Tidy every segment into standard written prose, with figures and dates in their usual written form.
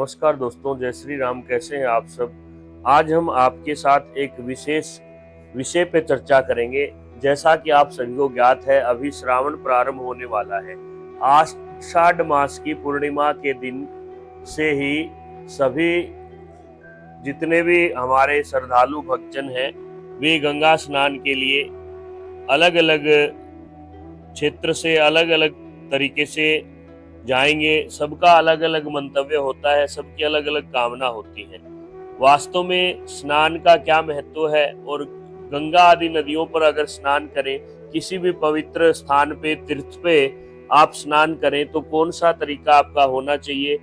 नमस्कार दोस्तों, जय श्री राम। कैसे हैं आप सब। आज हम आपके साथ एक विशेष विषय पे चर्चा करेंगे। जैसा कि आप सभी को ज्ञात है, अभी श्रावण प्रारंभ होने वाला है। आषाढ़ मास की पूर्णिमा के दिन से ही सभी जितने भी हमारे श्रद्धालु भक्तजन हैं, वे गंगा स्नान के लिए अलग अलग क्षेत्र से अलग अलग तरीके से जाएंगे। सबका अलग अलग मंतव्य होता है, सबकी अलग अलग कामना होती है। वास्तव में स्नान का क्या महत्व है, और गंगा आदि नदियों पर अगर स्नान करें, किसी भी पवित्र स्थान पे, तीर्थ पे आप स्नान करें तो कौन सा तरीका आपका होना चाहिए,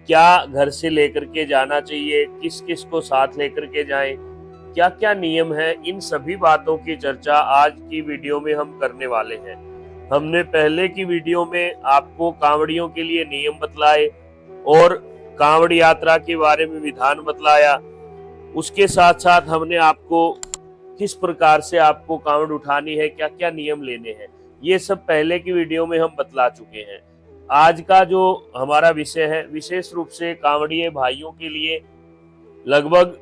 क्या घर से लेकर के जाना चाहिए, किस किस को साथ लेकर के जाएं, क्या क्या नियम है, इन सभी बातों की चर्चा आज की वीडियो में हम करने वाले हैं। हमने पहले की वीडियो में आपको कांवड़ियों के लिए नियम बतलाए और कांवड़ यात्रा के बारे में विधान बतलाया। उसके साथ साथ हमने आपको किस प्रकार से आपको कांवड़ उठानी है, क्या क्या नियम लेने हैं, ये सब पहले की वीडियो में हम बतला चुके हैं। आज का जो हमारा विषय है, विशेष रूप से कांवड़िए भाइयों के लिए लगभग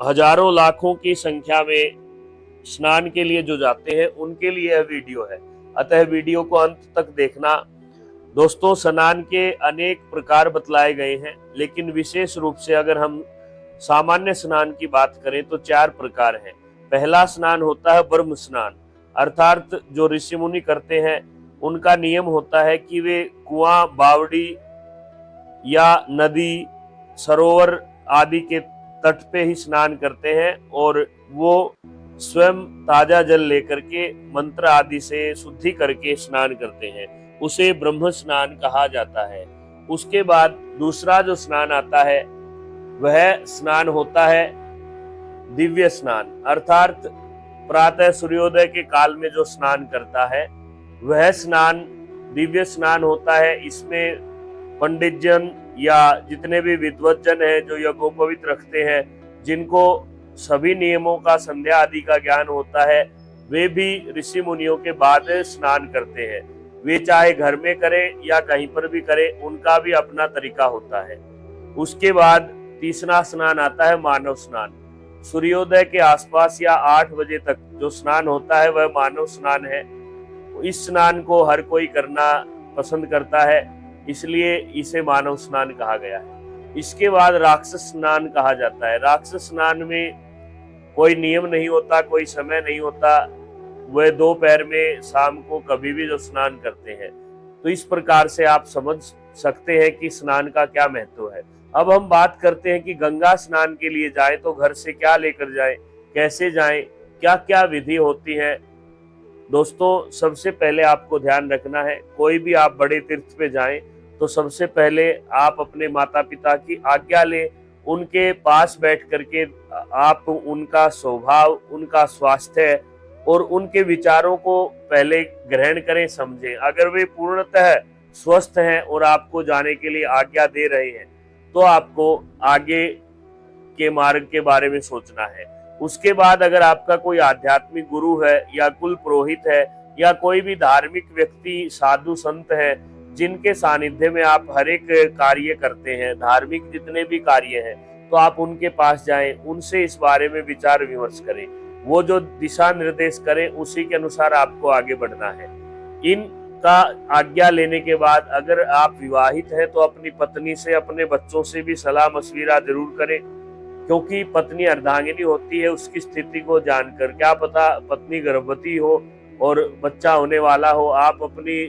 हजारों लाखों की संख्या में स्नान के लिए जो जाते हैं, उनके लिए यह वीडियो है। अतः वीडियो को अंत तक देखना। दोस्तों, स्नान के अनेक प्रकार बतलाए गए हैं, लेकिन विशेष रूप से अगर हम सामान्य स्नान की बात करें तो 4 प्रकार हैं। पहला स्नान होता है ब्रह्म स्नान, अर्थात जो ऋषि मुनि करते हैं उनका नियम होता है कि वे कुआं, बावड़ी या नदी, सरोवर आदि के तट पे ही स्नान करते हैं, और वो स्वयं ताजा जल लेकर के मंत्र आदि से शुद्धि करके स्नान करते हैं। उसे ब्रह्म स्नान कहा जाता है। उसके बाद दूसरा जो स्नान आता है वह स्नान होता है दिव्य स्नान, अर्थात प्रातः सूर्योदय के काल में जो स्नान करता है वह स्नान दिव्य स्नान होता है। इसमें पंडित जन या जितने भी विद्वत जन हैं जो यज्ञोपवीत रखते हैं, जिनको सभी नियमों का, संध्या आदि का ज्ञान होता है, वे भी ऋषि मुनियों के बाद स्नान करते हैं। वे चाहे घर में करें या कहीं पर भी करें, उनका भी अपना तरीका होता है। उसके बाद तीसरा स्नान आता है मानव स्नान। सूर्योदय के आसपास या 8 बजे तक जो स्नान होता है वह मानव स्नान है। इस स्नान को हर कोई करना पसंद करता है, इसलिए इसे मानव स्नान कहा गया है। इसके बाद राक्षस स्नान कहा जाता है। राक्षस स्नान में कोई नियम नहीं होता, कोई समय नहीं होता, वह दोपहर में, शाम को, कभी भी जो स्नान करते हैं। तो इस प्रकार से आप समझ सकते हैं कि स्नान का क्या महत्व है। अब हम बात करते हैं कि गंगा स्नान के लिए जाएं तो घर से क्या लेकर जाएं, कैसे जाएं, क्या क्या विधि होती है। दोस्तों, सबसे पहले आपको ध्यान रखना है, कोई भी आप बड़े तीर्थ पे जाएं तो सबसे पहले आप अपने माता पिता की आज्ञा लें। उनके पास बैठ करके आप उनका स्वभाव, उनका स्वास्थ्य और उनके विचारों को पहले ग्रहण करें, समझें। अगर वे पूर्णतः स्वस्थ हैं और आपको जाने के लिए आज्ञा दे रहे हैं तो आपको आगे के मार्ग के बारे में सोचना है। उसके बाद अगर आपका कोई आध्यात्मिक गुरु है या कुल पुरोहित है या कोई भी धार्मिक व्यक्ति, साधु संत है, जिनके सानिध्य में आप हर एक कार्य करते हैं, धार्मिक जितने भी कार्य हैं, तो आप उनके पास जाएं, उनसे इस बारे में विचार विमर्श करें। वो जो दिशा निर्देश करें उसी के अनुसार आपको आगे बढ़ना है। इनका आज्ञा लेने के बाद अगर आप विवाहित हैं तो अपनी पत्नी से, अपने बच्चों से भी सलाह मशविरा जरूर करें, क्योंकि पत्नी अर्धांगिनी होती है। उसकी स्थिति को जानकर, क्या पता पत्नी गर्भवती हो और बच्चा होने वाला हो, आप अपनी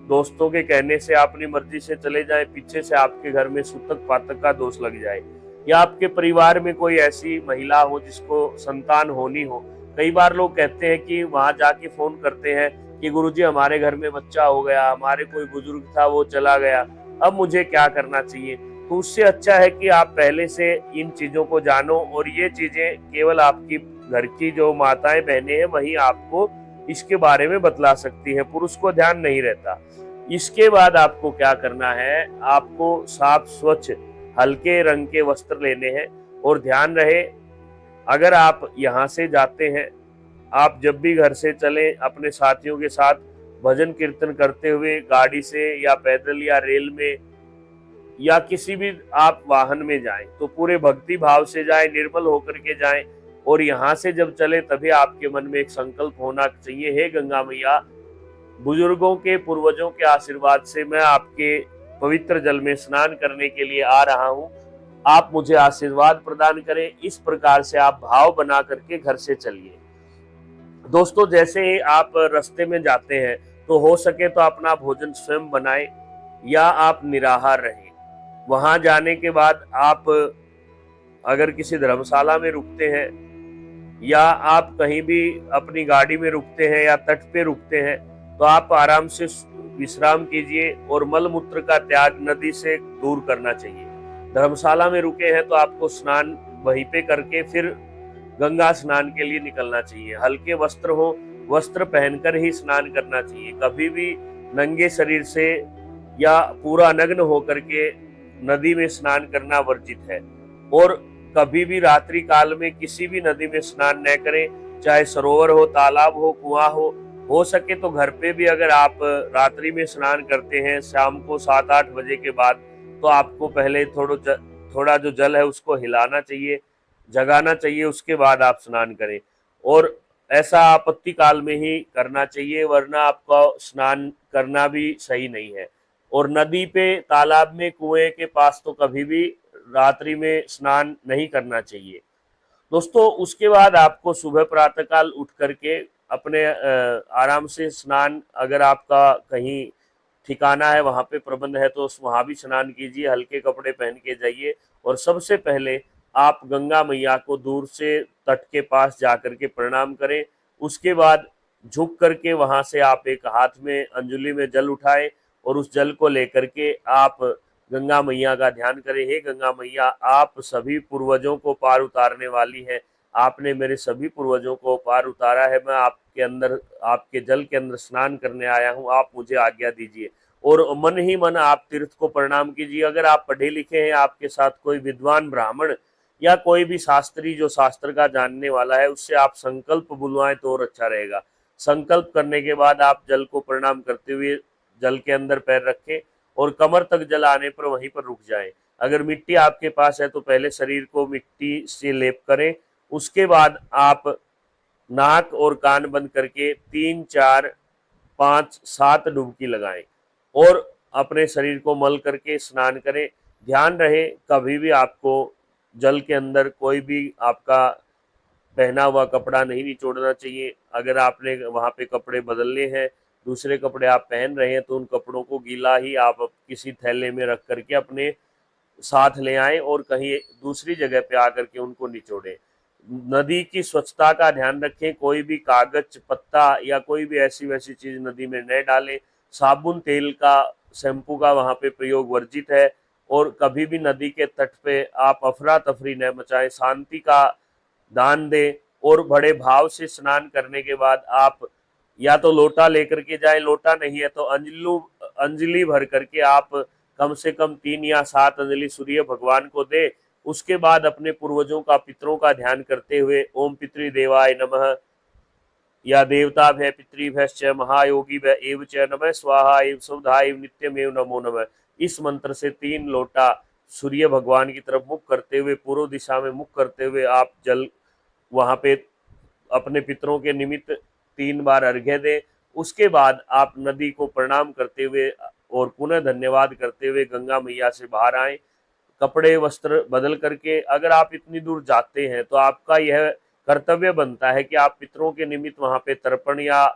दोस्तों के कहने से, अपनी मर्जी से चले जाएं, पीछे से आपके घर में सूतक पातक का दोष लग जाए, या आपके परिवार में कोई ऐसी महिला हो जिसको संतान होनी हो। कई बार लोग कहते हैं कि वहां जाके फोन करते हैं कि गुरुजी हमारे घर में बच्चा हो गया, हमारे कोई बुजुर्ग था वो चला गया, अब मुझे क्या करना चाहिए। तो उससे अच्छा है कि आप पहले से इन चीजों को जानो, और ये चीजें केवल आपकी घर की जो माताएं बहनें हैं वही आपको इसके बारे में बतला सकती है, पुरुष को ध्यान नहीं रहता। इसके बाद आपको क्या करना है, आपको साफ स्वच्छ हल्के रंग के वस्त्र लेने हैं। और ध्यान रहे, अगर आप यहाँ से जाते हैं, आप जब भी घर से चलें अपने साथियों के साथ भजन कीर्तन करते हुए, गाड़ी से या पैदल या रेल में या किसी भी आप वाहन में जाएं तो पूरे भक्ति भाव से जाएं, निर्मल होकर के जाएं। और यहाँ से जब चले तभी आपके मन में एक संकल्प होना चाहिए, हे गंगा मैया, बुजुर्गों के पूर्वजों के आशीर्वाद से मैं आपके पवित्र जल में स्नान करने के लिए आ रहा हूँ, आप मुझे आशीर्वाद प्रदान करें। इस प्रकार से आप भाव बना करके घर से चलिए। दोस्तों, जैसे ही आप रास्ते में जाते हैं तो हो सके तो अपना भोजन स्वयं बनाएं या आप निराहार रहें। वहां जाने के बाद आप अगर किसी धर्मशाला में रुकते हैं या आप कहीं भी अपनी गाड़ी में रुकते हैं या तट पे रुकते हैं तो आप आराम से विश्राम कीजिए और मल मूत्र का त्याग नदी से दूर करना चाहिए। धर्मशाला में रुके हैं तो आपको स्नान वहीं पे करके फिर गंगा स्नान के लिए निकलना चाहिए। हल्के वस्त्र हो, वस्त्र पहनकर ही स्नान करना चाहिए। कभी भी नंगे शरीर से या पूरा नग्न होकर के नदी में स्नान करना वर्जित है। और कभी भी रात्रि काल में किसी भी नदी में स्नान न करें, चाहे सरोवर हो, तालाब हो, कुआं हो सके तो घर पे भी अगर आप रात्रि में स्नान करते हैं शाम को 7-8 बजे के बाद, तो आपको पहले थोड़ा जो जल है उसको हिलाना चाहिए, जगाना चाहिए, उसके बाद आप स्नान करें। और ऐसा आपत्ति काल में ही करना चाहिए, वरना आपका स्नान करना भी सही नहीं है। और नदी पे, तालाब में, कुएं के पास तो कभी भी रात्रि में स्नान नहीं करना चाहिए। दोस्तों, उसके बाद आपको सुबह प्रातःकाल उठ करके अपने आराम से स्नान, अगर आपका कहीं ठिकाना है वहां पे प्रबंध है तो वहां भी स्नान कीजिए, हल्के कपड़े पहन के जाइए। और सबसे पहले आप गंगा मैया को दूर से तट के पास जाकर के प्रणाम करें। उसके बाद झुक करके वहां से आप एक हाथ में अंजलि में जल उठाएं और उस जल को लेकर के आप गंगा मैया का ध्यान करें। हे गंगा मैया, आप सभी पूर्वजों को पार उतारने वाली हैं, आपने मेरे सभी पूर्वजों को पार उतारा है, मैं आपके अंदर, आपके जल के अंदर स्नान करने आया हूँ, आप मुझे आज्ञा दीजिए। और मन ही मन आप तीर्थ को प्रणाम कीजिए। अगर आप पढ़े लिखे हैं, आपके साथ कोई विद्वान ब्राह्मण या कोई भी शास्त्री जो शास्त्र का जानने वाला है, उससे आप संकल्प बुलवाएं तो और अच्छा रहेगा। संकल्प करने के बाद आप जल को प्रणाम करते हुए जल के अंदर पैर रखें और कमर तक जल आने पर वहीं पर रुक जाएं। अगर मिट्टी आपके पास है तो पहले शरीर को मिट्टी से लेप करें। उसके बाद आप नाक और कान बंद करके 3, 4, 5, 7 डुबकी लगाएं और अपने शरीर को मल करके स्नान करें। ध्यान रहे कभी भी आपको जल के अंदर कोई भी आपका पहना हुआ कपड़ा नहीं निचोड़ना चाहिए। अगर आपने वहां पे कपड़े बदलने हैं, दूसरे कपड़े आप पहन रहे हैं, तो उन कपड़ों को गीला ही आप किसी थैले में रख करके अपने साथ ले आएं और कहीं दूसरी जगह पे आकर के उनको निचोड़ें। नदी की स्वच्छता का ध्यान रखें, कोई भी कागज, पत्ता या कोई भी ऐसी वैसी चीज नदी में न डालें। साबुन, तेल का, शैम्पू का वहां पे प्रयोग वर्जित है। और कभी भी नदी के तट पे आप अफरा तफरी न मचाएं, शांति का दान दें। और बड़े भाव से स्नान करने के बाद आप या तो लोटा लेकर के जाएं, लोटा नहीं है तो अंजलि भर करके आप कम से कम 3 या 7 अंजलि सूर्य भगवान को दे। उसके बाद अपने पूर्वजों का, पितरों का ध्यान करते हुए ओम पितृदेवाय नमः या देवताभ्य पितृभ्यश्च महायोगिभ्य एव च नमः स्वाहा एव सौधा एव नित्यमेव नमो नमः, इस मंत्र से 3 लोटा सूर्य भगवान की तरफ मुख करते हुए, पूर्व दिशा में मुख करते हुए आप जल वहां पे अपने पितरों के निमित्त 3 बार अर्घ्य दें। उसके बाद आप नदी को प्रणाम करते हुए और पुनः धन्यवाद करते हुए गंगा मैया से बाहर आए, कपड़े वस्त्र बदल करके। अगर आप इतनी दूर जाते हैं तो आपका यह कर्तव्य बनता है कि आप पितरों के निमित्त वहां पे तर्पण या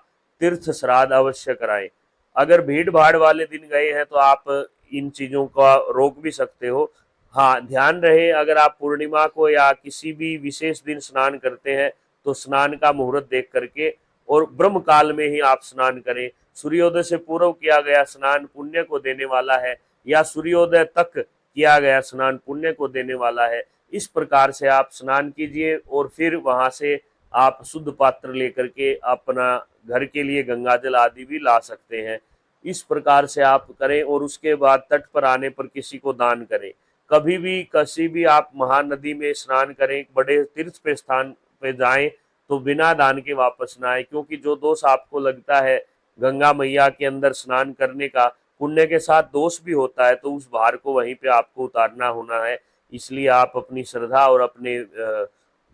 तीर्थ श्राद्ध अवश्य कराएं। अगर भीड़ भाड़ वाले दिन गए हैं तो आप इन चीजों का रोक भी सकते हो। हाँ, ध्यान रहे अगर आप पूर्णिमा को या किसी भी विशेष दिन स्नान करते हैं तो स्नान का मुहूर्त देख करके और ब्रह्म काल में ही आप स्नान करें। सूर्योदय से पूर्व किया गया स्नान पुण्य को देने वाला है या सूर्योदय तक किया गया स्नान पुण्य को देने वाला है। इस प्रकार से आप स्नान कीजिए और फिर वहां से आप शुद्ध पात्र लेकर के अपना घर के लिए गंगाजल आदि भी ला सकते हैं। इस प्रकार से आप करें और उसके बाद तट पर आने पर किसी को दान करें। कभी भी किसी भी आप महानदी में स्नान करें, बड़े तीर्थ पे स्थान पे जाएं तो बिना दान के वापस ना आए, क्योंकि जो दोष आपको लगता है गंगा मैया के अंदर स्नान करने का, पुण्य के साथ दोष भी होता है, तो उस भार को वहीं पे आपको उतारना होना है। इसलिए आप अपनी श्रद्धा और अपने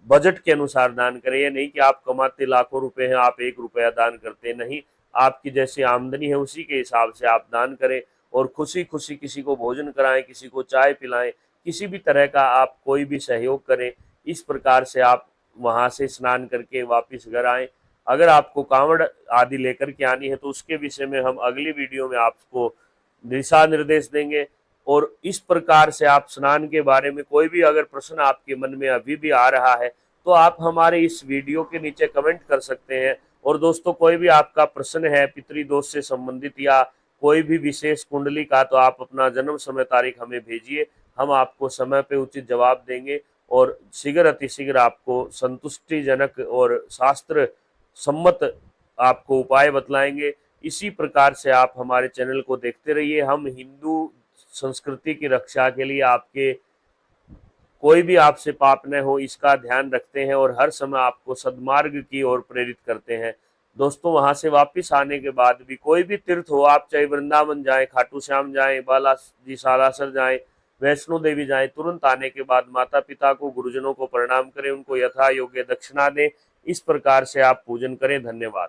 बजट के अनुसार दान करें। ये नहीं कि आप कमाते लाखों रुपए हैं, आप 1 रुपया दान करते नहीं। आपकी जैसी आमदनी है उसी के हिसाब से आप दान करें, और खुशी खुशी किसी को भोजन कराएं, किसी को चाय पिलाएं, किसी भी तरह का आप कोई भी सहयोग करें। इस प्रकार से आप वहां से स्नान करके वापस घर आएं। अगर आपको कांवड़ आदि लेकर के आनी है तो उसके विषय में हम अगली वीडियो में आपको दिशा निर्देश देंगे। और इस प्रकार से आप स्नान के बारे में कोई भी अगर प्रश्न आपके मन में अभी भी आ रहा है तो आप हमारे इस वीडियो के नीचे कमेंट कर सकते हैं। और दोस्तों, कोई भी आपका प्रश्न है पितृदोष से संबंधित या कोई भी विशेष कुंडली का, तो आप अपना जन्म समय तारीख हमें भेजिए, हम आपको समय पे उचित जवाब देंगे और शीघ्र अतिशीघ्र आपको संतुष्टिजनक और शास्त्र सम्मत आपको उपाय बतलाएंगे। इसी प्रकार से आप हमारे चैनल को देखते रहिए। हम हिंदू संस्कृति की रक्षा के लिए आपके कोई भी आपसे पाप न हो इसका ध्यान रखते हैं और हर समय आपको सद्मार्ग की ओर प्रेरित करते हैं। दोस्तों, वहां से वापस आने के बाद भी कोई भी तीर्थ हो, आप चाहे वृंदावन जाएं, खाटू श्याम जाएं, बालाजी सालासर जाएं, वैष्णो देवी जाएं, तुरंत आने के बाद माता पिता को, गुरुजनों को प्रणाम करें, उनको यथा योग्य दक्षिणा दें। इस प्रकार से आप पूजन करें। धन्यवाद।